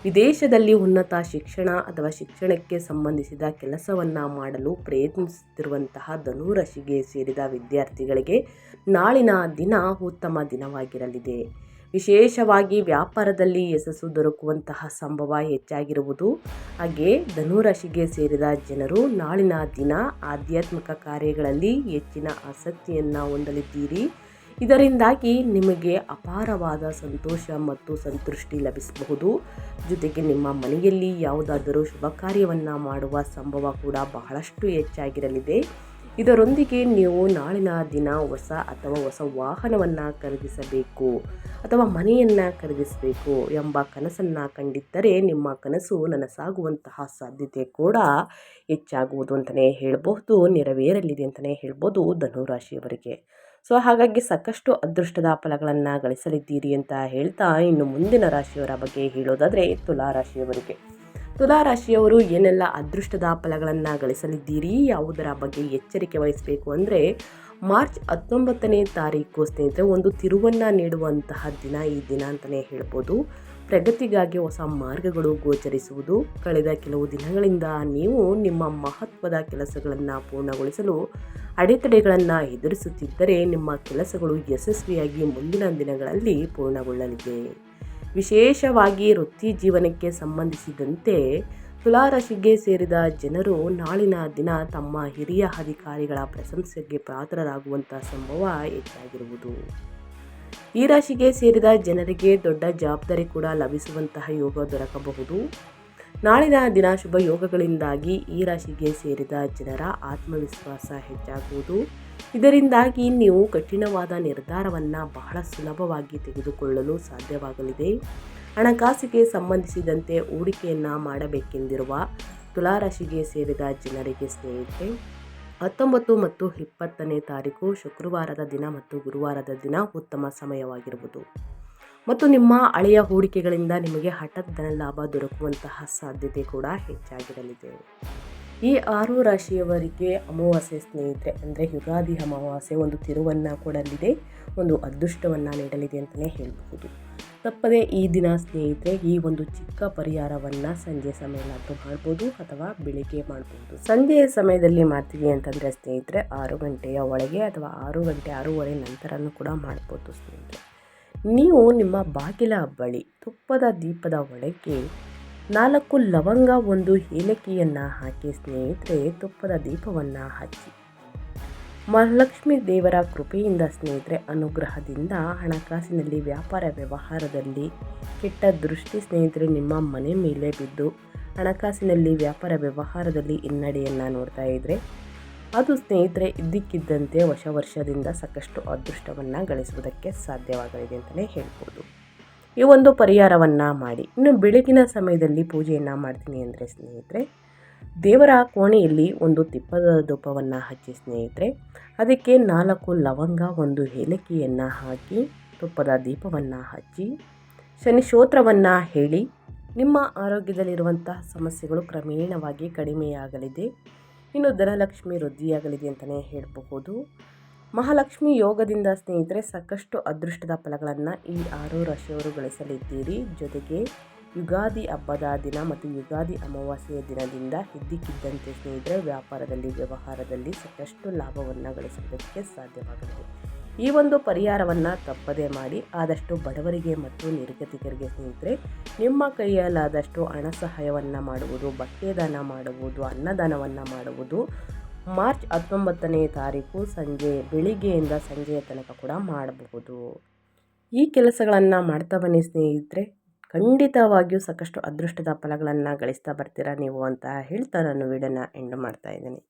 ವಿದೇಶದಲ್ಲಿ ಉನ್ನತ ಶಿಕ್ಷಣ ಅಥವಾ ಶಿಕ್ಷಣಕ್ಕೆ ಸಂಬಂಧಿಸಿದ ಕೆಲಸವನ್ನು ಮಾಡಲು ಪ್ರಯತ್ನಿಸುತ್ತಿರುವಂತಹ ಧನುರಾಶಿಗೆ ಸೇರಿದ ವಿದ್ಯಾರ್ಥಿಗಳಿಗೆ ನಾಳಿನ ದಿನ ಉತ್ತಮ ದಿನವಾಗಿರಲಿದೆ. ವಿಶೇಷವಾಗಿ ವ್ಯಾಪಾರದಲ್ಲಿ ಯಶಸ್ಸು ದೊರಕುವಂತಹ ಸಂಭವ ಹೆಚ್ಚಾಗಿರುವುದು. ಹಾಗೆ ಧನುರಾಶಿಗೆ ಸೇರಿದ ಜನರು ನಾಳಿನ ದಿನ ಆಧ್ಯಾತ್ಮಿಕ ಕಾರ್ಯಗಳಲ್ಲಿ ಹೆಚ್ಚಿನ ಆಸಕ್ತಿಯನ್ನು ಹೊಂದಲಿದ್ದೀರಿ. ಇದರಿಂದಾಗಿ ನಿಮಗೆ ಅಪಾರವಾದ ಸಂತೋಷ ಮತ್ತು ಸಂತೃಷ್ಟಿ ಲಭಿಸಬಹುದು. ಜೊತೆಗೆ ನಿಮ್ಮ ಮನೆಯಲ್ಲಿ ಯಾವುದಾದರೂ ಶುಭ ಕಾರ್ಯವನ್ನು ಮಾಡುವ ಸಂಭವ ಕೂಡ ಬಹಳಷ್ಟು ಹೆಚ್ಚಾಗಿರಲಿದೆ. ಇದರೊಂದಿಗೆ ನೀವು ನಾಳಿನ ದಿನ ಹೊಸ ವಾಹನವನ್ನು ಖರೀದಿಸಬೇಕು ಅಥವಾ ಮನೆಯನ್ನು ಖರೀದಿಸಬೇಕು ಎಂಬ ಕನಸನ್ನು ಕಂಡಿದ್ದರೆ ನಿಮ್ಮ ಕನಸು ನನಸಾಗುವಂತಹ ಸಾಧ್ಯತೆ ಕೂಡ ಹೆಚ್ಚಾಗುವುದು ಅಂತಲೇ ಹೇಳಬಹುದು, ನೆರವೇರಲಿದೆ ಅಂತಲೇ ಹೇಳ್ಬೋದು ಧನುರಾಶಿಯವರಿಗೆ. ಹಾಗಾಗಿ ಸಾಕಷ್ಟು ಅದೃಷ್ಟದ ಫಲಗಳನ್ನು ಗಳಿಸಲಿದ್ದೀರಿ ಅಂತ ಹೇಳ್ತಾ ಇನ್ನು ಮುಂದಿನ ರಾಶಿಯವರ ಬಗ್ಗೆ ಹೇಳೋದಾದರೆ ತುಲಾರಾಶಿಯವರು ಏನೆಲ್ಲ ಅದೃಷ್ಟದ ಫಲಗಳನ್ನು ಗಳಿಸಲಿದ್ದೀರಿ, ಯಾವುದರ ಬಗ್ಗೆ ಎಚ್ಚರಿಕೆ ವಹಿಸಬೇಕು ಅಂದರೆ ಮಾರ್ಚ್ 19ನೇ ತಾರೀಕು ಸ್ನೇಹಿತರೆ ಒಂದು ತಿರುವನ್ನು ನೀಡುವಂತಹ ದಿನ ಈ ದಿನ ಅಂತಲೇ ಹೇಳ್ಬೋದು. ಪ್ರಗತಿಗಾಗಿ ಹೊಸ ಮಾರ್ಗಗಳು ಗೋಚರಿಸುವುದು. ಕಳೆದ ಕೆಲವು ದಿನಗಳಿಂದ ನೀವು ನಿಮ್ಮ ಮಹತ್ವದ ಕೆಲಸಗಳನ್ನು ಪೂರ್ಣಗೊಳಿಸಲು ಅಡೆತಡೆಗಳನ್ನು ಎದುರಿಸುತ್ತಿದ್ದರೆ ನಿಮ್ಮ ಕೆಲಸಗಳು ಯಶಸ್ವಿಯಾಗಿ ಮುಂದಿನ ದಿನಗಳಲ್ಲಿ ಪೂರ್ಣಗೊಳ್ಳಲಿದೆ. ವಿಶೇಷವಾಗಿ ವೃತ್ತಿ ಜೀವನಕ್ಕೆ ಸಂಬಂಧಿಸಿದಂತೆ ತುಲಾರಾಶಿಗೆ ಸೇರಿದ ಜನರು ನಾಳಿನ ದಿನ ತಮ್ಮ ಹಿರಿಯ ಅಧಿಕಾರಿಗಳ ಪ್ರಶಂಸೆಗೆ ಪಾತ್ರರಾಗುವಂಥ ಸಂಭವ ಹೆಚ್ಚಾಗಿರುವುದು. ಈ ರಾಶಿಗೆ ಸೇರಿದ ಜನರಿಗೆ ದೊಡ್ಡ ಜವಾಬ್ದಾರಿ ಕೂಡ ಲಭಿಸುವಂತಹ ಯೋಗ ದೊರಕಬಹುದು. ನಾಳಿನ ದಿನ ಶುಭ ಯೋಗಗಳಿಂದಾಗಿ ಈ ರಾಶಿಗೆ ಸೇರಿದ ಜನರ ಆತ್ಮವಿಶ್ವಾಸ ಹೆಚ್ಚಾಗುವುದು. ಇದರಿಂದಾಗಿ ನೀವು ಕಠಿಣವಾದ ನಿರ್ಧಾರವನ್ನು ಬಹಳ ಸುಲಭವಾಗಿ ತೆಗೆದುಕೊಳ್ಳಲು ಸಾಧ್ಯವಾಗಲಿದೆ. ಹಣಕಾಸಿಗೆ ಸಂಬಂಧಿಸಿದಂತೆ ಹೂಡಿಕೆಯನ್ನು ಮಾಡಬೇಕೆಂದಿರುವ ತುಲಾರಾಶಿಗೆ ಸೇರಿದ ಜನರಿಗೆ ಸ್ನೇಹಿತರೆ 19 ಮತ್ತು 20ನೇ ತಾರೀಕು ಶುಕ್ರವಾರದ ದಿನ ಮತ್ತು ಗುರುವಾರದ ದಿನ ಉತ್ತಮ ಸಮಯವಾಗಿರುವುದು ಮತ್ತು ನಿಮ್ಮ ಹಳೆಯ ಹೂಡಿಕೆಗಳಿಂದ ನಿಮಗೆ ಹಠಾತ್ ಧನ ಲಾಭ ದೊರಕುವಂತಹ ಸಾಧ್ಯತೆ ಕೂಡ ಹೆಚ್ಚಾಗಿರಲಿದೆ. ಈ 6 ರಾಶಿಯವರಿಗೆ ಅಮಾವಾಸ್ಯೆ ಸ್ನೇಹಿತರೆ ಅಂದರೆ ಯುಗಾದಿ ಅಮಾವಾಸ್ಯೆ ಒಂದು ತಿರುವನ್ನು ಕೊಡಲಿದೆ, ಒಂದು ಅದೃಷ್ಟವನ್ನು ನೀಡಲಿದೆ ಅಂತಲೇ ಹೇಳಬಹುದು. ತಪ್ಪದೆ ಈ ದಿನ ಸ್ನೇಹಿತರೆ ಈ ಒಂದು ಚಿಕ್ಕ ಪರಿಹಾರವನ್ನು ಸಂಜೆ ಸಮಯಲ್ಲಾದರೂ ಮಾಡ್ಬೋದು ಅಥವಾ ಬೆಳಿಗ್ಗೆ ಮಾಡ್ಬೋದು. ಸಂಜೆಯ ಸಮಯದಲ್ಲಿ ಮಾಡ್ತೀವಿ ಅಂತಂದರೆ ಸ್ನೇಹಿತರೆ 6 ಗಂಟೆಯ ಒಳಗೆ ಅಥವಾ 6 ಗಂಟೆ 6:30 ನಂತರನೂ ಕೂಡ ಮಾಡ್ಬೋದು ಸ್ನೇಹಿತರೆ. ನೀವು ನಿಮ್ಮ ಬಾಗಿಲ ಬಳಿ ತುಪ್ಪದ ದೀಪದ ಒಳಗೆ 4 ಲವಂಗ 1 ಏಲಕ್ಕಿಯನ್ನು ಹಾಕಿ ಸ್ನೇಹಿತರೆ ತುಪ್ಪದ ದೀಪವನ್ನು ಹಚ್ಚಿ. ಮಹಾಲಕ್ಷ್ಮಿ ದೇವರ ಕೃಪೆಯಿಂದ ಸ್ನೇಹಿತರೆ ಅನುಗ್ರಹದಿಂದ ಹಣಕಾಸಿನಲ್ಲಿ ವ್ಯಾಪಾರ ವ್ಯವಹಾರದಲ್ಲಿ ಕೆಟ್ಟ ದೃಷ್ಟಿ ಸ್ನೇಹಿತರೆ ನಿಮ್ಮ ಮನೆ ಮೇಲೆ ಬಿದ್ದು ಹಣಕಾಸಿನಲ್ಲಿ ವ್ಯಾಪಾರ ವ್ಯವಹಾರದಲ್ಲಿ ಹಿನ್ನಡೆಯನ್ನು ನೋಡ್ತಾ ಇದ್ದರೆ ಅದು ಸ್ನೇಹಿತರೆ ಇದ್ದಕ್ಕಿದ್ದಂತೆ ಹೊಸ ವರ್ಷದಿಂದ ಸಾಕಷ್ಟು ಅದೃಷ್ಟವನ್ನು ಗಳಿಸುವುದಕ್ಕೆ ಸಾಧ್ಯವಾಗಲಿದೆ ಅಂತಲೇ ಹೇಳ್ಬೋದು. ಈ ಒಂದು ಪರಿಹಾರವನ್ನು ಮಾಡಿ. ಇನ್ನು ಬೆಳಗಿನ ಸಮಯದಲ್ಲಿ ಪೂಜೆಯನ್ನು ಮಾಡ್ತೀನಿ ಅಂದರೆ ಸ್ನೇಹಿತರೆ ದೇವರ ಕೋಣೆಯಲ್ಲಿ ಒಂದು ತಿಪ್ಪದ ಧೂಪವನ್ನು ಹಚ್ಚಿ ಸ್ನೇಹಿತರೆ ಅದಕ್ಕೆ 4 ಲವಂಗ 1 ಏಲಕ್ಕಿಯನ್ನು ಹಾಕಿ ತುಪ್ಪದ ದೀಪವನ್ನು ಹಚ್ಚಿ ಶನಿ ಸ್ತೋತ್ರವನ್ನು ಹೇಳಿ ನಿಮ್ಮ ಆರೋಗ್ಯದಲ್ಲಿರುವಂತಹ ಸಮಸ್ಯೆಗಳು ಕ್ರಮೇಣವಾಗಿ ಕಡಿಮೆಯಾಗಲಿದೆ. ಇನ್ನು ಧನಲಕ್ಷ್ಮಿ ವೃದ್ಧಿಯಾಗಲಿದೆ ಅಂತಲೇ ಹೇಳಬಹುದು. ಮಹಾಲಕ್ಷ್ಮಿ ಯೋಗದಿಂದ ಸ್ನೇಹಿತರೆ ಸಾಕಷ್ಟು ಅದೃಷ್ಟದ ಫಲಗಳನ್ನು ಈ 6 ರಾಶಿಯವರು ಗಳಿಸಲಿದ್ದೀರಿ. ಜೊತೆಗೆ ಯುಗಾದಿ ಹಬ್ಬದ ದಿನ ಮತ್ತು ಯುಗಾದಿ ಅಮಾವಾಸ್ಯೆಯ ದಿನದಿಂದ ಇದ್ದಕ್ಕಿದ್ದಂತೆ ಸ್ನೇಹಿತರೆ ವ್ಯಾಪಾರದಲ್ಲಿ ವ್ಯವಹಾರದಲ್ಲಿ ಸಾಕಷ್ಟು ಲಾಭವನ್ನು ಗಳಿಸುವುದಕ್ಕೆ ಸಾಧ್ಯವಾಗಲಿದೆ. ಈ ಒಂದು ಪರಿಹಾರವನ್ನು ತಪ್ಪದೇ ಮಾಡಿ ಆದಷ್ಟು ಬಡವರಿಗೆ ಮತ್ತು ನಿರ್ಗತಿಕರಿಗೆ ಸ್ನೇಹಿತರೆ ನಿಮ್ಮ ಕೈಯಲ್ಲಾದಷ್ಟು ಹಣ ಸಹಾಯವನ್ನು ಮಾಡುವುದು, ಬಟ್ಟೆ ದಾನ ಮಾಡುವುದು, ಅನ್ನದಾನವನ್ನು ಮಾಡುವುದು ಮಾರ್ಚ್ 19ನೇ ತಾರೀಕು ಬೆಳಿಗ್ಗೆಯಿಂದ ಸಂಜೆಯ ತನಕ ಕೂಡ ಮಾಡಬಹುದು. ಈ ಕೆಲಸಗಳನ್ನು ಮಾಡ್ತಾ ಬನ್ನಿ ಸ್ನೇಹಿತರೆ, ಖಂಡಿತವಾಗಿಯೂ ಸಾಕಷ್ಟು ಅದೃಷ್ಟದ ಫಲಗಳನ್ನು ಗಳಿಸ್ತಾ ಬರ್ತೀರಾ ನೀವು ಅಂತ ಹೇಳ್ತಾ ನಾನು ವಿಡಿಯೋನ ಎಂಡ್ ಮಾಡ್ತಾ ಇದ್ದೀನಿ.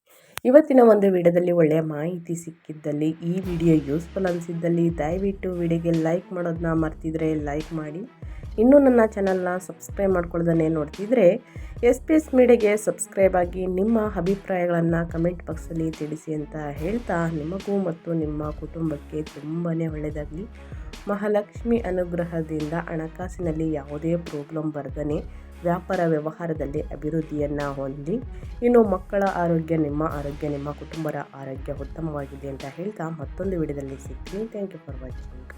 ಇವತ್ತಿನ ಒಂದು ವಿಡಿಯೋದಲ್ಲಿ ಒಳ್ಳೆಯ ಮಾಹಿತಿ ಸಿಕ್ಕಿದ್ದಲ್ಲಿ, ಈ ವಿಡಿಯೋ ಯೂಸ್ಫುಲ್ ಅನಿಸಿದ್ದಲ್ಲಿ ದಯವಿಟ್ಟು ವಿಡಿಯೋಗೆ ಲೈಕ್ ಮಾಡೋದನ್ನ ಮರ್ತಿದ್ರೆ ಲೈಕ್ ಮಾಡಿ. ಇನ್ನೂ ನನ್ನ ಚಾನಲ್ನ ಸಬ್ಸ್ಕ್ರೈಬ್ ಮಾಡ್ಕೊಳ್ಳೋದನ್ನೇ ನೋಡ್ತಿದ್ರೆ SPS ಮೀಡಿಯಾಗೆ ಸಬ್ಸ್ಕ್ರೈಬ್ ಆಗಿ ನಿಮ್ಮ ಅಭಿಪ್ರಾಯಗಳನ್ನು ಕಮೆಂಟ್ ಬಾಕ್ಸಲ್ಲಿ ತಿಳಿಸಿ ಅಂತ ಹೇಳ್ತಾ ನಿಮಗೂ ಮತ್ತು ನಿಮ್ಮ ಕುಟುಂಬಕ್ಕೆ ತುಂಬಾ ಒಳ್ಳೆಯದಾಗಲಿ. ಮಹಾಲಕ್ಷ್ಮಿ ಅನುಗ್ರಹದಿಂದ ಹಣಕಾಸಿನಲ್ಲಿ ಯಾವುದೇ ಪ್ರಾಬ್ಲಮ್ ಬರ್ದೇ ವ್ಯಾಪಾರ ವ್ಯವಹಾರದಲ್ಲಿ ಅಭಿವೃದ್ಧಿಯನ್ನು ಹೊಂದಿ, ಇನ್ನು ಮಕ್ಕಳ ಆರೋಗ್ಯ, ನಿಮ್ಮ ಕುಟುಂಬದ ಆರೋಗ್ಯ ಉತ್ತಮವಾಗಿದೆ ಅಂತ ಹೇಳ್ತಾ ಮತ್ತೊಂದು ವಿಡಿಯೋದಲ್ಲಿ ಸಿಗ್ತೀನಿ. Thank you for watching.